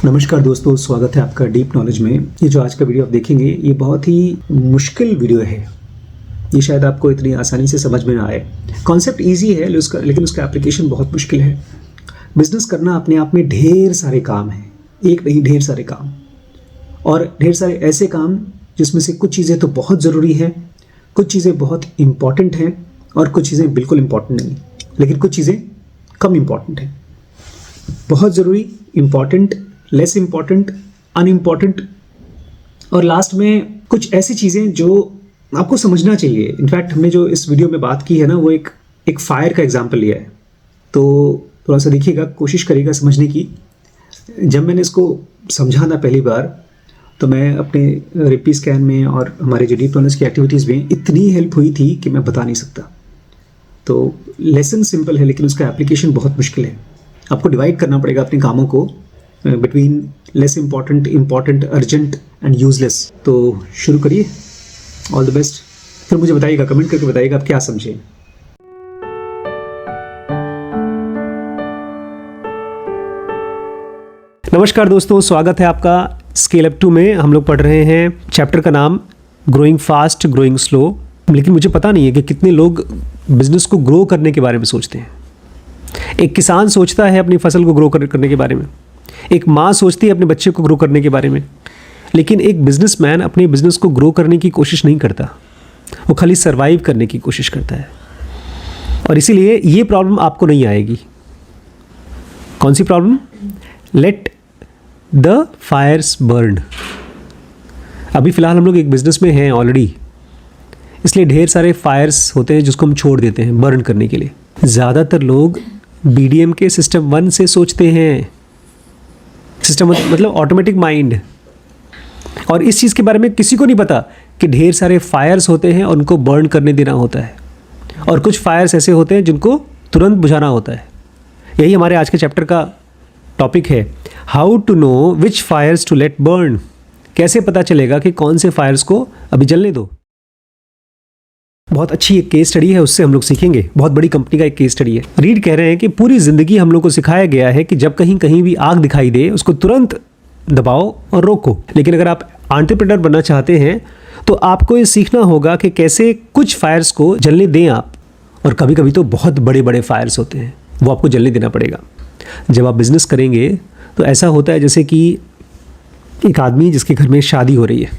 नमस्कार दोस्तों, स्वागत है आपका डीप नॉलेज में। ये जो आज का वीडियो आप देखेंगे ये बहुत ही मुश्किल वीडियो है। ये शायद आपको इतनी आसानी से समझ में ना आए। कॉन्सेप्ट इजी है लेकिन उसका एप्लीकेशन बहुत मुश्किल है। बिजनेस करना अपने आप में ढेर सारे काम हैं, एक नहीं ढेर सारे काम, और ढेर सारे ऐसे काम जिसमें से कुछ चीज़ें तो बहुत ज़रूरी हैं, कुछ चीज़ें बहुत इम्पॉर्टेंट हैं और कुछ चीज़ें बिल्कुल इम्पॉर्टेंट नहीं, लेकिन कुछ चीज़ें कम इम्पॉर्टेंट हैं। बहुत ज़रूरी, इम्पॉर्टेंट, लेस इम्पॉर्टेंट, अनइम्पॉर्टेंट, और लास्ट में कुछ ऐसी चीज़ें जो आपको समझना चाहिए। इनफैक्ट हमने जो इस वीडियो में बात की है ना, वो एक फायर का एग्जाम्पल लिया है। तो थोड़ा सा देखिएगा, कोशिश करिएगा समझने की। जब मैंने इसको समझा ना पहली बार, तो मैं अपने रिपी स्कैन में और हमारे जो डीप नॉलेज की एक्टिविटीज़ में इतनी हेल्प हुई थी कि मैं बता नहीं सकता। तो लेसन सिंपल है लेकिन उसका एप्लीकेशन बहुत मुश्किल है। आपको डिवाइड करना पड़ेगा अपने कामों को between less important, important, urgent and useless. तो शुरू करिए। All the best. फिर मुझे बताइएगा, कमेंट करके बताइएगा आप क्या समझे। नमस्कार दोस्तों, स्वागत है आपका स्केल अप 2 में। हम लोग पढ़ रहे हैं चैप्टर का नाम ग्रोइंग फास्ट, ग्रोइंग स्लो। लेकिन मुझे पता नहीं है कि कितने लोग बिजनेस को ग्रो करने के बारे में सोचते हैं। एक किसान सोचता है अपनी फसल को ग्रो करने के बारे में, एक माँ सोचती है अपने बच्चे को ग्रो करने के बारे में, लेकिन एक बिजनेसमैन अपने बिजनेस को ग्रो करने की कोशिश नहीं करता। वो खाली सरवाइव करने की कोशिश करता है। और इसीलिए ये प्रॉब्लम आपको नहीं आएगी। कौन सी problem? Let the fires burn. अभी फ़िलहाल हम लोग एक बिज़नेस में हैं ऑलरेडी, इसलिए ढेर सारे फायर्स होते हैं जिसको हम छोड़ देते हैं बर्न करने के लिए। ज़्यादातर लोग BDM के सिस्टम 1 से सोचते हैं। सिस्टम मतलब ऑटोमेटिक माइंड। और इस चीज़ के बारे में किसी को नहीं पता कि ढेर सारे फायर्स होते हैं और उनको बर्न करने देना होता है, और कुछ फायर्स ऐसे होते हैं जिनको तुरंत बुझाना होता है। यही हमारे आज के चैप्टर का टॉपिक है, how to know which fires to let burn. कैसे पता चलेगा कि कौन से फायर्स को अभी जलने दो। बहुत अच्छी एक केस स्टडी है, उससे हम लोग सीखेंगे। बहुत बड़ी कंपनी का एक केस स्टडी है। रीड कह रहे हैं कि पूरी ज़िंदगी हम लोग को सिखाया गया है कि जब कहीं भी आग दिखाई दे उसको तुरंत दबाओ और रोको। लेकिन अगर आप एंटरप्रेन्योर बनना चाहते हैं तो आपको ये सीखना होगा कि कैसे कुछ फायर्स को जलने दें आप। और कभी कभी तो बहुत बड़े बड़े फायर्स होते हैं, वो आपको जलने देना पड़ेगा। जब आप बिज़नेस करेंगे तो ऐसा होता है जैसे कि एक आदमी जिसके घर में शादी हो रही है,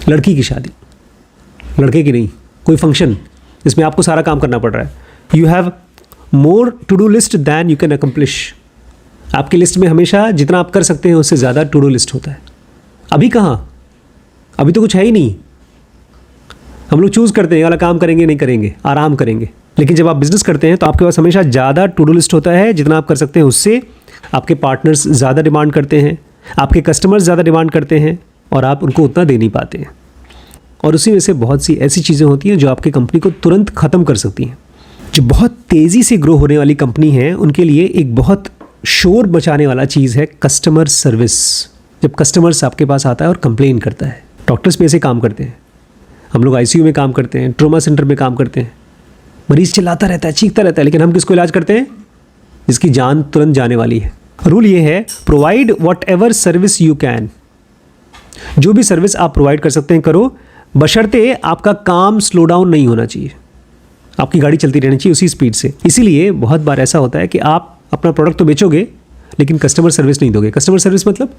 लड़की की शादी, लड़के की नहीं, कोई फंक्शन जिसमें आपको सारा काम करना पड़ रहा है। You have more to do list than you can accomplish. आपकी लिस्ट में हमेशा जितना आप कर सकते हैं उससे ज़्यादा टू डू लिस्ट होता है। अभी कहाँ, अभी तो कुछ है ही नहीं। हम लोग चूज़ करते हैं वाला काम करेंगे नहीं करेंगे, आराम करेंगे। लेकिन जब आप बिज़नेस करते हैं तो आपके पास हमेशा ज़्यादा टू डू लिस्ट होता है। जितना आप कर सकते हैं उससे आपके पार्टनर्स ज़्यादा डिमांड करते हैं, आपके कस्टमर्स ज़्यादा डिमांड करते हैं, और आप उनको उतना दे नहीं पाते हैं। और उसी में से बहुत सी ऐसी चीज़ें होती हैं जो आपकी कंपनी को तुरंत ख़त्म कर सकती हैं। जो बहुत तेज़ी से ग्रो होने वाली कंपनी है उनके लिए एक बहुत शोर मचाने वाला चीज़ है कस्टमर सर्विस। जब कस्टमर्स आपके पास आता है और कंप्लेन करता है। डॉक्टर्स भी ऐसे काम करते हैं, हम लोग ICU में काम करते हैं, ट्रोमा सेंटर में काम करते हैं। मरीज़ चिल्लाता रहता है, चीखता रहता है, लेकिन हम किसको इलाज करते हैं? जिसकी जान तुरंत जाने वाली है। रूल ये है, provide what ever service you can. जो भी सर्विस आप प्रोवाइड कर सकते हैं करो, बशर्ते आपका काम स्लो डाउन नहीं होना चाहिए। आपकी गाड़ी चलती रहनी चाहिए उसी स्पीड से। इसीलिए बहुत बार ऐसा होता है कि आप अपना प्रोडक्ट तो बेचोगे लेकिन कस्टमर सर्विस नहीं दोगे। कस्टमर सर्विस मतलब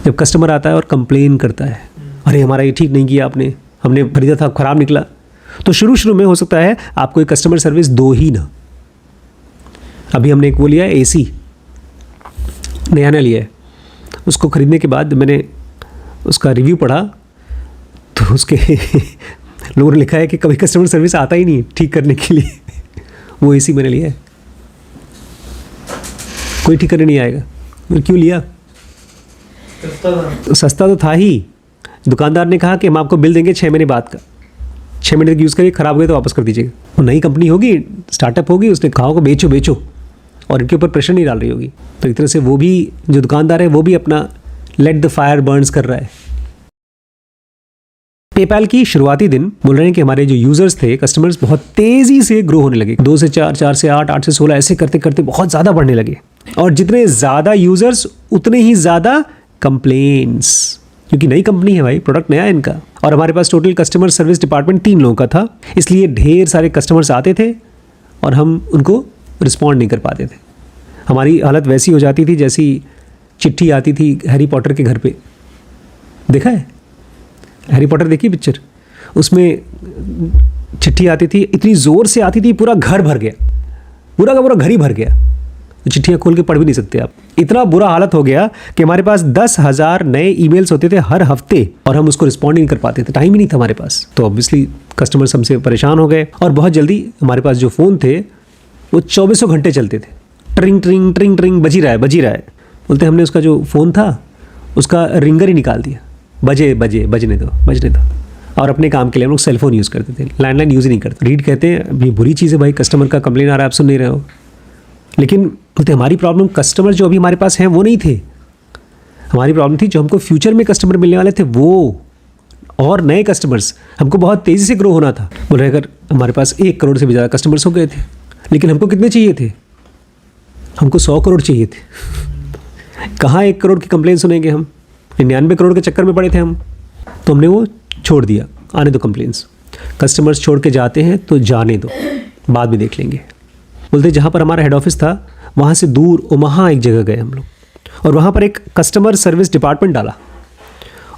जब कस्टमर आता है और कंप्लेन करता है, अरे हमारा ये ठीक नहीं किया आपने, हमने खरीदा था ख़राब निकला, तो शुरू में हो सकता है आप कोई कस्टमर सर्विस दो ही ना। अभी हमने एक वो लिया है AC, नया लिया है। उसको ख़रीदने के बाद मैंने उसका रिव्यू पढ़ा तो उसके लोगों ने लिखा है कि कभी कस्टमर सर्विस आता ही नहीं ठीक करने के लिए। वो AC मैंने लिया है, कोई ठीक करने नहीं आएगा। मैंने क्यों लिया? सस्ता तो था ही। दुकानदार ने कहा कि हम आपको बिल देंगे 6 महीने बाद का, 6 महीने तक यूज़ करिए, ख़राब हो गए तो वापस कर दीजिएगा। वो नई कंपनी होगी, स्टार्टअप होगी, उसने कहा होगा बेचो, और इनके ऊपर प्रेशर नहीं डाल रही होगी। तो एक तरह से वो भी, जो दुकानदार है वो भी अपना लेट द फायर बर्न्स कर रहा है। पेपैल की शुरुआती दिन बोल रहे हैं कि हमारे जो यूजर्स थे, कस्टमर्स, बहुत तेजी से ग्रो होने लगे। 2 से 4, 4 से 8, 8 से 16, ऐसे करते करते बहुत ज़्यादा बढ़ने लगे। और जितने ज़्यादा यूज़र्स उतने ही ज़्यादा कंप्लेंट्स, क्योंकि नई कंपनी है भाई, प्रोडक्ट नया है इनका। और हमारे पास टोटल कस्टमर सर्विस डिपार्टमेंट 3 लोगों का था, इसलिए ढेर सारे कस्टमर्स आते थे और हम उनको रिस्पॉन्ड नहीं कर पाते थे। हमारी हालत वैसी हो जाती थी जैसी चिट्ठी आती थी हैरी पॉटर के घर पे। देखा है हैरी पॉटर, देखी पिक्चर? उसमें चिट्ठी आती थी, इतनी ज़ोर से आती थी पूरा घर भर गया, पूरा का पूरा घर ही भर गया, तो चिट्ठियाँ खोल के पढ़ भी नहीं सकते आप। इतना बुरा हालत हो गया कि हमारे पास 10,000 नए ईमेल्स होते थे हर हफ्ते और हम उसको रिस्पॉन्ड नहीं कर पाते थे, टाइम ही नहीं था हमारे पास। तो ऑब्वियसली कस्टमर्स हमसे परेशान हो गए और बहुत जल्दी हमारे पास जो फ़ोन थे वो 24 घंटे चलते थे, ट्रिंग ट्रिंग ट्रिंग ट्रिंग बजी रहा है। बोलते हमने उसका जो फ़ोन था उसका रिंगर ही निकाल दिया, बजने दो। और अपने काम के लिए हम लोग सेलफोन यूज़ करते थे, लैंडलाइन यूज़ ही नहीं करते। रीड कहते हैं ये बुरी चीज़ है भाई, कस्टमर का कंप्लेन आ रहा है आप सुन नहीं रहे हो। लेकिन बोलते हमारी प्रॉब्लम कस्टमर जो अभी हमारे पास हैं वो नहीं थे, हमारी प्रॉब्लम थी जो हमको फ्यूचर में कस्टमर मिलने वाले थे वो, और नए कस्टमर्स, हमको बहुत तेज़ी से ग्रो होना था। बोल रहे अगर हमारे पास 1 करोड़ से भी ज़्यादा कस्टमर्स हो गए थे, लेकिन हमको कितने चाहिए थे? हमको 100 करोड़ चाहिए थे। कहाँ 1 करोड़ की कंप्लेन सुनेंगे हम? 99 करोड़ के चक्कर में पड़े थे हम। तो हमने वो छोड़ दिया, आने दो कंप्लेंट्स, कस्टमर्स छोड़ के जाते हैं तो जाने दो, बाद में देख लेंगे। बोलते जहाँ पर हमारा हेड ऑफिस था वहाँ से दूर वहाँ एक जगह गए हम लोग, और वहाँ पर एक कस्टमर सर्विस डिपार्टमेंट डाला,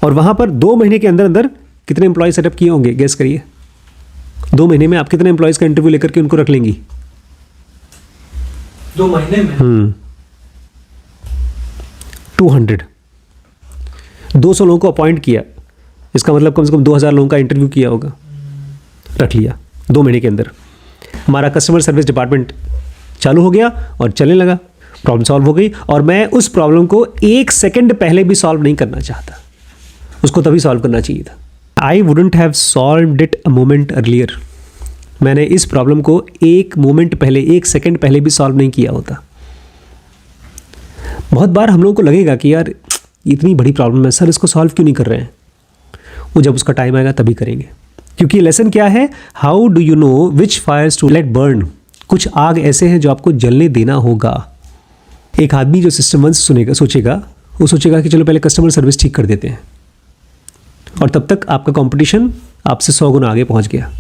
और वहाँ पर 2 महीने के अंदर अंदर कितने एम्प्लॉय सेटअप किए होंगे, गेस करिए। 2 महीने में आप कितने एम्प्लॉयज़ का इंटरव्यू लेकर के उनको रख लेंगी? 2 महीने में 200 लोगों को अपॉइंट किया, इसका मतलब कम से कम 2000 लोगों का इंटरव्यू किया होगा, रख लिया 2 महीने के अंदर। हमारा कस्टमर सर्विस डिपार्टमेंट चालू हो गया और चलने लगा, प्रॉब्लम सॉल्व हो गई। और मैं उस प्रॉब्लम को 1 सेकंड पहले भी सॉल्व नहीं करना चाहता, उसको तभी सॉल्व करना चाहिए था। I wouldn't have solved it a moment earlier. मैंने इस प्रॉब्लम को 1 मोमेंट पहले, 1 सेकंड पहले भी सॉल्व नहीं किया होता। बहुत बार हम लोगों को लगेगा कि यार इतनी बड़ी प्रॉब्लम है, सर इसको सॉल्व क्यों नहीं कर रहे हैं? वो जब उसका टाइम आएगा तभी करेंगे, क्योंकि लेसन क्या है, how do you know which fires to let burn. कुछ आग ऐसे हैं जो आपको जलने देना होगा। एक आदमी जो सिस्टम 1 सोचेगा वो सोचेगा कि चलो पहले कस्टमर सर्विस ठीक कर देते हैं, और तब तक आपका कंपटीशन आपसे 100 गुना आगे पहुंच गया।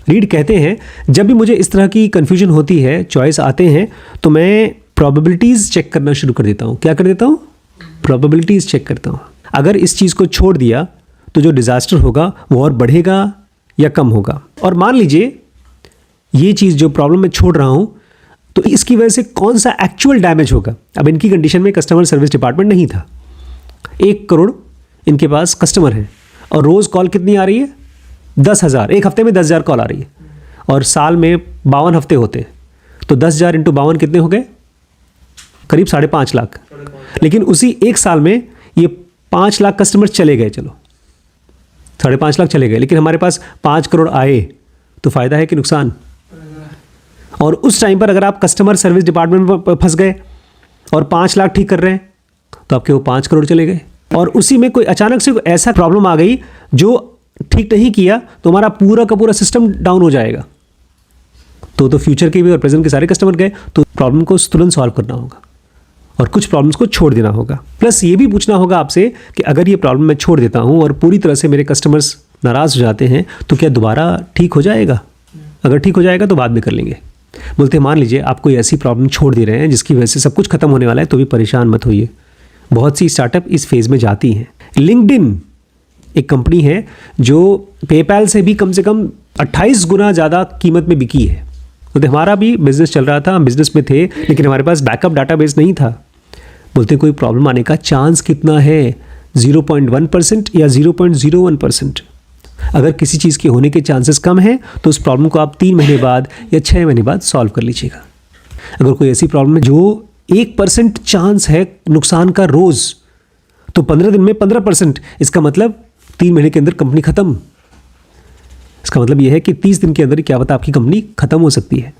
रीड कहते हैं जब भी मुझे इस तरह की कन्फ्यूजन होती है, चॉइस आते हैं, तो मैं प्रोबेबिलिटीज़ चेक करना शुरू कर देता हूँ। क्या कर देता हूँ? प्रोबेबिलिटीज़ चेक करता हूँ। अगर इस चीज़ को छोड़ दिया तो जो डिज़ास्टर होगा वो और बढ़ेगा या कम होगा। और मान लीजिए ये चीज़ जो प्रॉब्लम मैं छोड़ रहा हूँ, तो इसकी वजह से कौन सा एक्चुअल डैमेज होगा। अब इनकी कंडीशन में कस्टमर सर्विस डिपार्टमेंट नहीं था, 1 करोड़ इनके पास कस्टमर हैं, और रोज़ कॉल कितनी आ रही है? 10,000। एक हफ्ते में 10,000 कॉल आ रही है, और साल में 52 हफ्ते होते हैं, तो 10,000 इंटू 52 कितने हो गए? करीब 5.5 लाख। लेकिन उसी 1 साल में ये 5 लाख कस्टमर चले गए, चलो 5.5 लाख चले गए, लेकिन हमारे पास 5 करोड़ आए, तो फ़ायदा है कि नुकसान? और उस टाइम पर अगर आप कस्टमर सर्विस डिपार्टमेंट में फंस गए और 5 लाख ठीक कर रहे हैं, तो आपके वो 5 करोड़ चले गए। और उसी में कोई अचानक से ऐसा प्रॉब्लम आ गई जो ठीक नहीं किया, तो हमारा पूरा का पूरा सिस्टम डाउन हो जाएगा। तो फ्यूचर के भी और प्रेजेंट के सारे कस्टमर गए, तो प्रॉब्लम को तुरंत सॉल्व करना होगा और कुछ प्रॉब्लम्स को छोड़ देना होगा। प्लस ये भी पूछना होगा आपसे कि अगर ये प्रॉब्लम मैं छोड़ देता हूँ और पूरी तरह से मेरे कस्टमर्स नाराज़ हो जाते हैं, तो क्या दोबारा ठीक हो जाएगा? अगर ठीक हो जाएगा तो बाद में कर लेंगे। बोलते मान लीजिए आप कोई ऐसी प्रॉब्लम छोड़ दे रहे हैं जिसकी वजह से सब कुछ खत्म होने वाला है, तो भी परेशान मत होइए। बहुत सी स्टार्टअप इस फेज़ में जाती हैं। लिंक्डइन एक कंपनी है जो पेपैल से भी कम से कम 28 गुना ज़्यादा कीमत में बिकी है। तो हमारा भी बिजनेस चल रहा था, हम बिजनेस में थे, लेकिन हमारे पास बैकअप डाटाबेस नहीं था। बोलते कोई प्रॉब्लम आने का चांस कितना है? 0.1% या 0.01%। अगर किसी चीज़ के होने के चांसेस कम हैं, तो उस प्रॉब्लम को आप 3 महीने बाद या 6 महीने बाद सॉल्व कर लीजिएगा। अगर कोई ऐसी प्रॉब्लम है जो 1% चांस है नुकसान का रोज़, तो 15 दिन में 15%, इसका मतलब 3 महीने के अंदर कंपनी ख़त्म। इसका मतलब यह है कि 30 दिन के अंदर क्या पता आपकी कंपनी ख़त्म हो सकती है।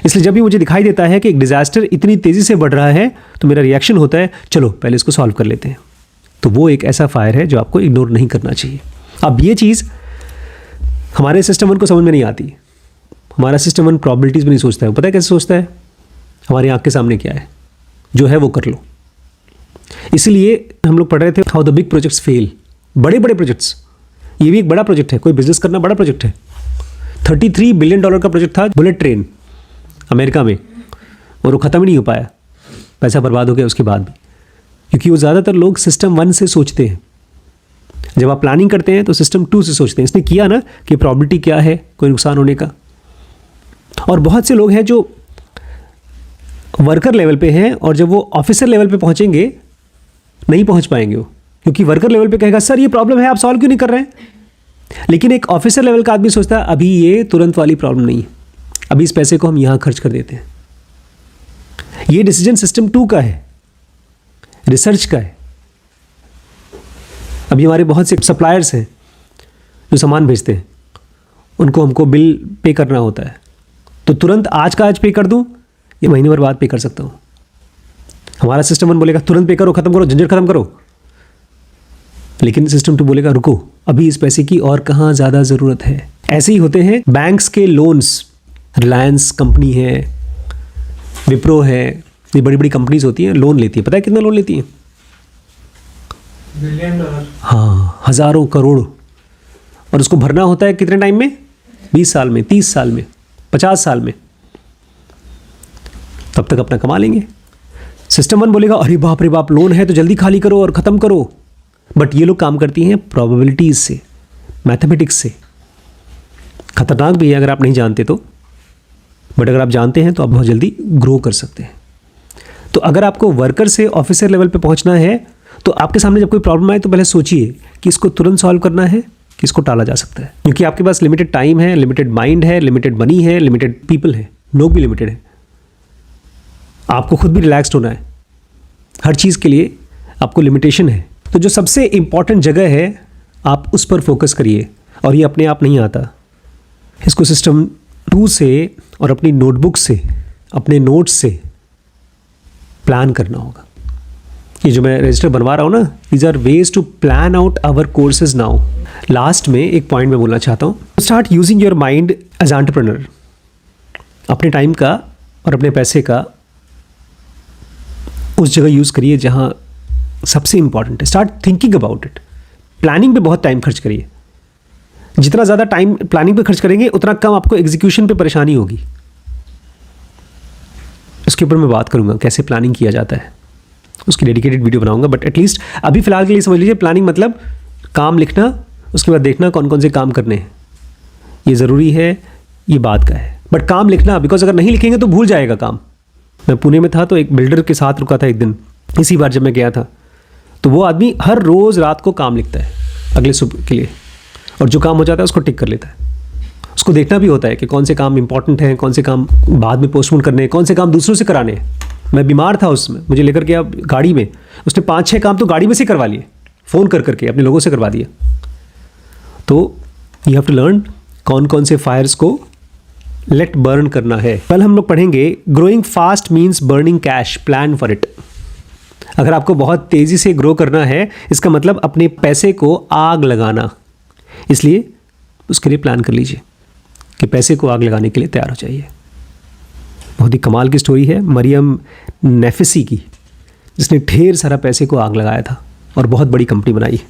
इसलिए जब भी मुझे दिखाई देता है कि एक डिज़ास्टर इतनी तेज़ी से बढ़ रहा है, तो मेरा रिएक्शन होता है चलो पहले इसको सॉल्व कर लेते हैं। तो वो एक ऐसा फायर है जो आपको इग्नोर नहीं करना चाहिए। अब ये चीज़ हमारे सिस्टम 1 को समझ में नहीं आती। हमारा सिस्टम 1 प्रॉबिलिटीज़ में नहीं सोचता है। पता है कैसे सोचता है? हमारी आँख के सामने क्या है, जो है वो कर लो। इसलिए हम लोग पढ़ रहे थे how the big projects fail. बड़े बड़े प्रोजेक्ट्स, ये भी एक बड़ा प्रोजेक्ट है, कोई बिजनेस करना बड़ा प्रोजेक्ट है। $33 बिलियन का प्रोजेक्ट था बुलेट ट्रेन अमेरिका में, और वो ख़त्म ही नहीं हो पाया, पैसा बर्बाद हो गया उसके बाद भी, क्योंकि वो ज़्यादातर लोग सिस्टम 1 से सोचते हैं। जब आप प्लानिंग करते हैं तो सिस्टम 2 से सोचते हैं। इसने किया ना कि प्रॉबिलिटी क्या है कोई नुकसान होने का। और बहुत से लोग हैं जो वर्कर लेवल पे हैं, और जब वो ऑफिसर लेवल पे पहुंचेंगे नहीं पहुंच पाएंगे वो, क्योंकि वर्कर लेवल पे कहेगा सर ये प्रॉब्लम है, आप सॉल्व क्यों नहीं कर रहे हैं। लेकिन एक ऑफिसर लेवल का आदमी सोचता है अभी ये तुरंत वाली प्रॉब्लम नहीं है, अभी इस पैसे को हम यहाँ खर्च कर देते हैं। ये डिसीजन सिस्टम 2 का है, रिसर्च का है। अभी हमारे बहुत से सप्लायर्स हैं जो सामान भेजते हैं, उनको हमको बिल पे करना होता है, तो तुरंत आज का आज पे कर दूं, ये महीने भर बाद पे कर सकता हूं। हमारा सिस्टम 1 बोलेगा तुरंत पे करो, खत्म करो, झंझट खत्म करो। लेकिन सिस्टम 2 बोलेगा रुको, अभी इस पैसे की और कहाँ ज़्यादा ज़रूरत है। ऐसे ही होते हैं बैंक्स के लोन्स। रिलायंस कंपनी है, विप्रो है, ये बड़ी बड़ी कंपनीज होती हैं, लोन लेती है। पता है कितना लोन लेती हैं? $1 बिलियन। हाँ, हज़ारों करोड़। और उसको भरना होता है कितने टाइम में? 20 साल में, 30 साल में, 50 साल में। तब तक अपना कमा लेंगे। सिस्टम 1 बोलेगा अरे बाप रे बाप, लोन है तो जल्दी खाली करो और ख़त्म करो। बट ये लोग काम करती हैं प्रोबेबिलिटीज़ से, मैथमेटिक्स से। खतरनाक भी है अगर आप नहीं जानते तो, बट अगर आप जानते हैं तो आप बहुत जल्दी ग्रो कर सकते हैं। तो अगर आपको वर्कर से ऑफिसर लेवल पे पहुंचना है तो आपके सामने जब कोई प्रॉब्लम आए तो पहले सोचिए कि इसको तुरंत सॉल्व करना है कि इसको टाला जा सकता है। क्योंकि आपके पास लिमिटेड टाइम है, लिमिटेड माइंड है, लिमिटेड मनी है, लिमिटेड पीपल है, लोग भी लिमिटेड है। आपको खुद भी रिलैक्स्ड होना है, हर चीज़ के लिए आपको लिमिटेशन है। तो जो सबसे इम्पॉर्टेंट जगह है आप उस पर फोकस करिए, और ये अपने आप नहीं आता। इसको सिस्टम 2 से और अपनी नोटबुक से, अपने नोट्स से प्लान करना होगा। ये जो मैं रजिस्टर बनवा रहा हूँ ना, these are ways to plan out our courses now. Last में एक पॉइंट मैं बोलना चाहता हूँ, start using your mind as entrepreneur. अपने टाइम का और अपने पैसे का उस जगह यूज़ करिए जहाँ सबसे इंपॉर्टेंट है। Start thinking about it. Planning पे बहुत टाइम खर्च करिए। जितना ज़्यादा टाइम प्लानिंग पे खर्च करेंगे उतना कम आपको एग्जीक्यूशन पे परेशानी होगी। इसके ऊपर मैं बात करूँगा कैसे प्लानिंग किया जाता है, उसकी डेडिकेटेड वीडियो बनाऊंगा। बट एटलीस्ट अभी फ़िलहाल के लिए समझ लीजिए, प्लानिंग मतलब काम लिखना, उसके बाद देखना कौन कौन से काम करने हैं, ये ज़रूरी है, ये बात का है। बट काम लिखना, बिकॉज अगर नहीं लिखेंगे तो भूल जाएगा काम। मैं पुणे में था तो एक बिल्डर के साथ रुका था एक दिन, इसी बार जब मैं गया था, तो वो आदमी हर रोज़ रात को काम लिखता है अगले सुबह के लिए, और जो काम हो जाता है उसको टिक कर लेता है। उसको देखना भी होता है कि कौन से काम इंपॉर्टेंट हैं, कौन से काम बाद में पोस्टपोन करने हैं, कौन से काम दूसरों से कराने हैं। मैं बीमार था उसमें, मुझे लेकर गया गाड़ी में, उसने 5-6 काम तो गाड़ी में से करवा लिए, फ़ोन कर करके अपने लोगों से करवा दिया। तो यू हैव टू लर्न कौन कौन से फायर्स को लेट बर्न करना है। कल हम लोग पढ़ेंगे growing fast means burning cash, plan for it. अगर आपको बहुत तेज़ी से ग्रो करना है, इसका मतलब अपने पैसे को आग लगाना। इसलिए उसके लिए प्लान कर लीजिए कि पैसे को आग लगाने के लिए तैयार हो जाइए। बहुत ही कमाल की स्टोरी है मरियम नेफिसी की, जिसने ढेर सारा पैसे को आग लगाया था और बहुत बड़ी कंपनी बनाई।